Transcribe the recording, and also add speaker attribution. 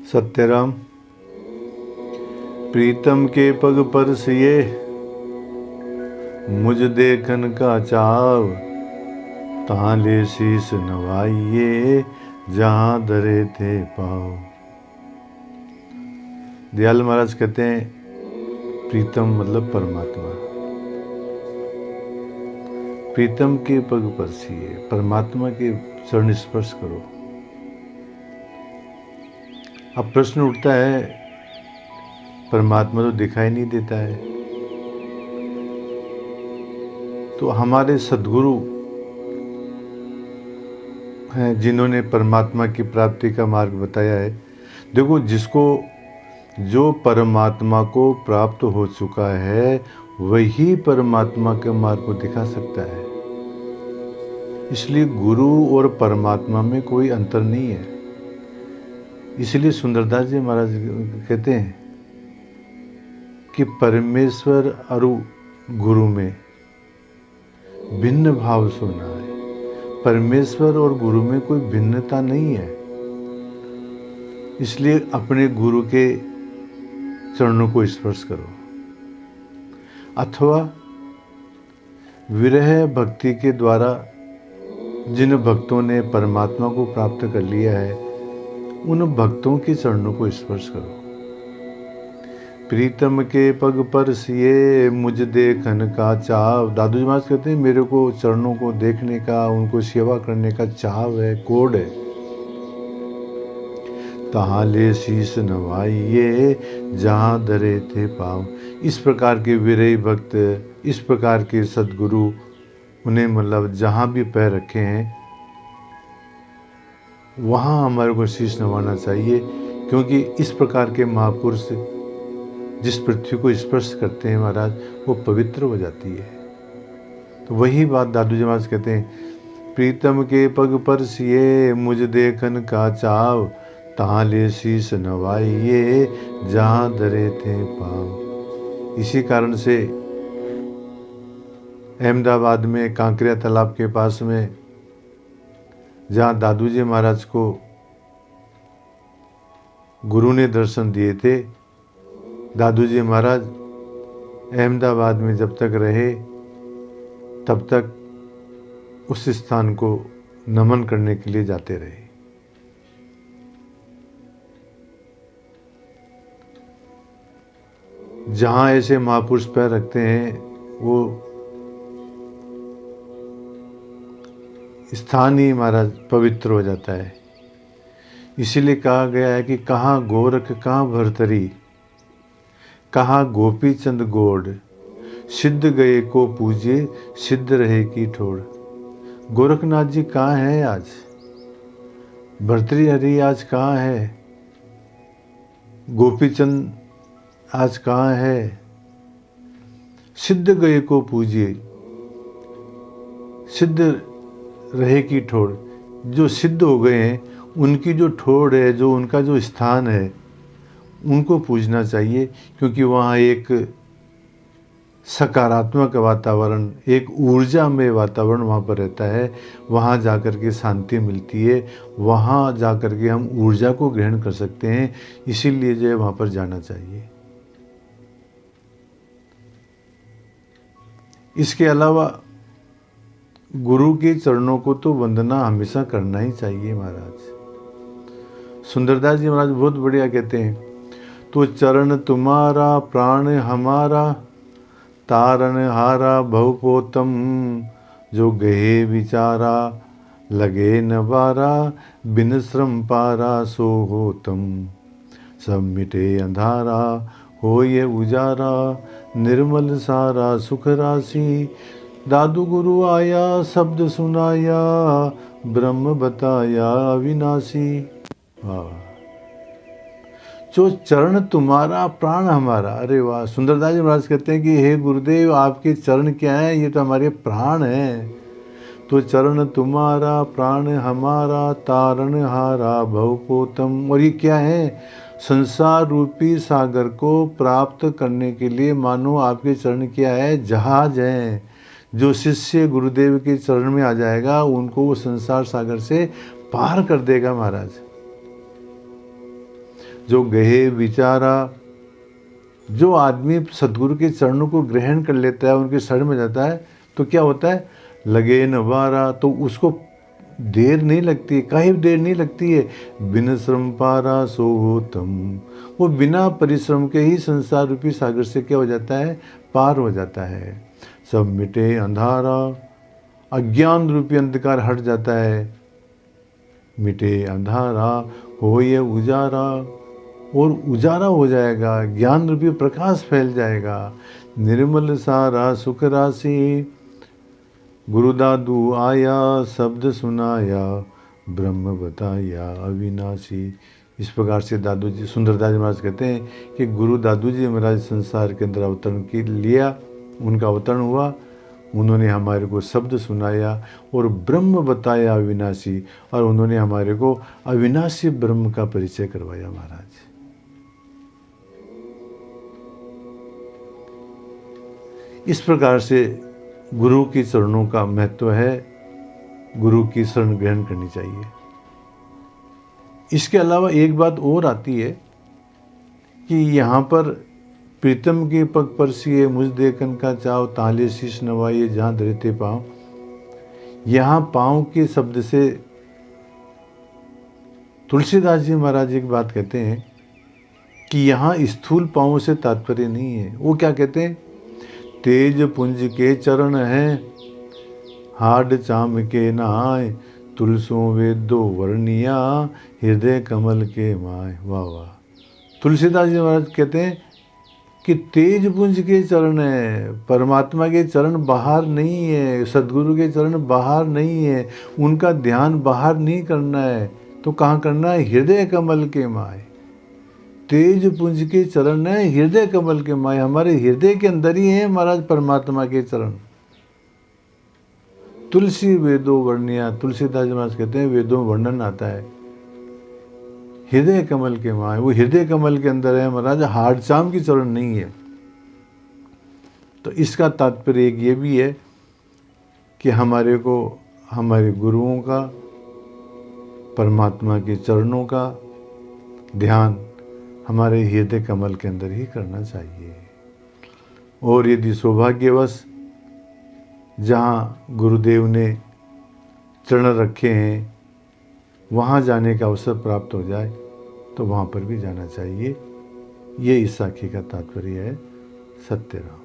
Speaker 1: सत्यराम। प्रीतम के पग पर सिए मुझ देखन का चाव, तहाँ ले शीस नवाइए जहाँ धरे थे पाव। दयाल महाराज कहते हैं प्रीतम मतलब परमात्मा। प्रीतम के पग पर सिए, परमात्मा के चरण स्पर्श करो। अब प्रश्न उठता है, परमात्मा तो दिखाई नहीं देता है, तो हमारे सद्गुरु हैं जिन्होंने परमात्मा की प्राप्ति का मार्ग बताया है। देखो, जो परमात्मा को प्राप्त हो चुका है वही परमात्मा के मार्ग को दिखा सकता है। इसलिए गुरु और परमात्मा में कोई अंतर नहीं है। इसलिए सुंदरदास जी महाराज कहते हैं कि परमेश्वर और गुरु में भिन्न भाव सुना है। परमेश्वर और गुरु में कोई भिन्नता नहीं है। इसलिए अपने गुरु के चरणों को स्पर्श करो, अथवा विरह भक्ति के द्वारा जिन भक्तों ने परमात्मा को प्राप्त कर लिया है उन भक्तों के चरणों को स्पर्श करो। प्रीतम के पग पर सिए मुझ देखन का चाव। दादू जी महाराज कहते हैं मेरे को चरणों को देखने का, उनको सेवा करने का चाव है, कोड है। तहाँ ले शीस नवाइए जहाँ धरे थे पाव। इस प्रकार के विरही भक्त, इस प्रकार के सद्गुरु, उन्हें मतलब जहाँ भी पैर रखे हैं वहाँ हमारे को शीश नवाना चाहिए, क्योंकि इस प्रकार के महापुरुष जिस पृथ्वी को स्पर्श करते हैं महाराज, वो पवित्र हो जाती है। तो वही बात दादू जी महाराज कहते हैं, प्रीतम के पग पर सिए मुझ देखन का चाव, तहाँ ले शीस नवाइए जहाँ धरे थे पाव। इसी कारण से अहमदाबाद में कांकरिया तालाब के पास में जहाँ दादू जी महाराज को गुरु ने दर्शन दिए थे, दादू जी महाराज अहमदाबाद में जब तक रहे तब तक उस स्थान को नमन करने के लिए जाते रहे। जहाँ ऐसे महापुरुष पैर रखते हैं वो स्थान ही महाराज पवित्र हो जाता है। इसीलिए कहा गया है कि कहाँ गोरख कहाँ भरतरी, कहाँ गोपी चंद गोड, सिद्ध गए को पूजे सिद्ध रहे की ठोड़। गोरखनाथ जी कहाँ हैं आज? भरतरी हरि आज कहाँ है? गोपी चंद आज कहाँ है? सिद्ध गए को पूजिए सिद्ध रहे की ठोड़। जो सिद्ध हो गए हैं उनकी जो ठोड़ है, जो उनका जो स्थान है, उनको पूजना चाहिए, क्योंकि वहाँ एक सकारात्मक वातावरण, एक ऊर्जा में वातावरण वहाँ पर रहता है। वहाँ जाकर के शांति मिलती है, वहाँ जाकर के हम ऊर्जा को ग्रहण कर सकते हैं। इसीलिए जो है वहाँ पर जाना चाहिए। इसके अलावा गुरु के चरणों को तो वंदना हमेशा करना ही चाहिए महाराज। सुंदरदास जी महाराज बहुत बढ़िया कहते हैं, तो चरण तुम्हारा प्राण हमारा, तारन हारा भवपोतम, जो गए विचारा लगे न बारा, बिन श्रम पारा सो होतम। सब मिटे अंधारा हो ये उजारा, निर्मल सारा सुख राशि, दादू गुरु आया शब्द सुनाया, ब्रह्म बताया अविनाशी। जो चरण तुम्हारा प्राण हमारा। अरे वाह! सुंदरदास जी महाराज कहते हैं कि हे गुरुदेव, आपके चरण क्या है? ये तो हमारे प्राण हैं। तो चरण तुम्हारा प्राण हमारा, तारण हारा भवपोतम। और ये क्या है? संसार रूपी सागर को प्राप्त करने के लिए मानो आपके चरण क्या है? जहाज हैं। जो शिष्य गुरुदेव के चरण में आ जाएगा उनको वो संसार सागर से पार कर देगा महाराज। जो गहे विचारा। जो आदमी सदगुरु के चरणों को ग्रहण कर लेता है, उनके शरण में जाता है, तो क्या होता है, लगे न वारा, तो उसको देर नहीं लगती है, काहे देर नहीं लगती है। बिन श्रम पारा सो होतम, वो बिना परिश्रम के ही संसार रूपी सागर से क्या हो जाता है, पार हो जाता है। सब मिटे अंधारा, अज्ञान रूपी अंधकार हट जाता है। मिटे अंधारा हो ये उजारा, और उजारा हो जाएगा, ज्ञान रूपी प्रकाश फैल जाएगा। निर्मल सारा सुख राशि, गुरु दादू आया शब्द सुनाया, ब्रह्म बताया अविनाशी। इस प्रकार से दादू जी, सुंदरदास जी महाराज कहते हैं कि गुरु दादू जी महाराज संसार के अंदर अवतरण की लिया, उनका अवतरण हुआ, उन्होंने हमारे को शब्द सुनाया और ब्रह्म बताया अविनाशी, और उन्होंने हमारे को अविनाशी ब्रह्म का परिचय करवाया महाराज। इस प्रकार से गुरु के चरणों का महत्व है, गुरु की शरण ग्रहण करनी चाहिए। इसके अलावा एक बात और आती है कि यहाँ पर प्रीतम के पग परसिए मुझ देखन का चाव, ताले शीश नवाइए जहाँ धरते पाँव। यहाँ पाँव के शब्द से तुलसीदास जी महाराज एक बात कहते हैं कि यहाँ स्थूल पाँव से तात्पर्य नहीं है। वो क्या कहते हैं, तेज पुंज के चरण हैं, हाड चाम के नाय, तुलसों वेदो वर्णिया, हृदय कमल के माय। वाह वाह। तुलसीदास जी महाराज कहते हैं कि तेज पुंज के चरण है, परमात्मा के चरण बाहर नहीं है, सदगुरु के चरण बाहर नहीं है, उनका ध्यान बाहर नहीं करना है, तो कहाँ करना है, हृदय कमल के माय। तेज पुंज के चरण है, हृदय कमल के माय, हमारे हृदय के अंदर ही है महाराज परमात्मा के चरण। तुलसी वेदों वर्णिया, तुलसीदास महाराज कहते हैं वेदों वर्णन आता है, हृदय कमल के माय, वो हृदय कमल के अंदर है महाराज, हाड चाम की चरण नहीं है। तो इसका तात्पर्य एक ये भी है कि हमारे को हमारे गुरुओं का, परमात्मा के चरणों का ध्यान हमारे हृदय कमल के अंदर ही करना चाहिए। और यदि सौभाग्यवश जहाँ गुरुदेव ने चरण रखे हैं वहाँ जाने का अवसर प्राप्त हो जाए तो वहाँ पर भी जाना चाहिए। ये इस साखी का तात्पर्य है। सत्य राम।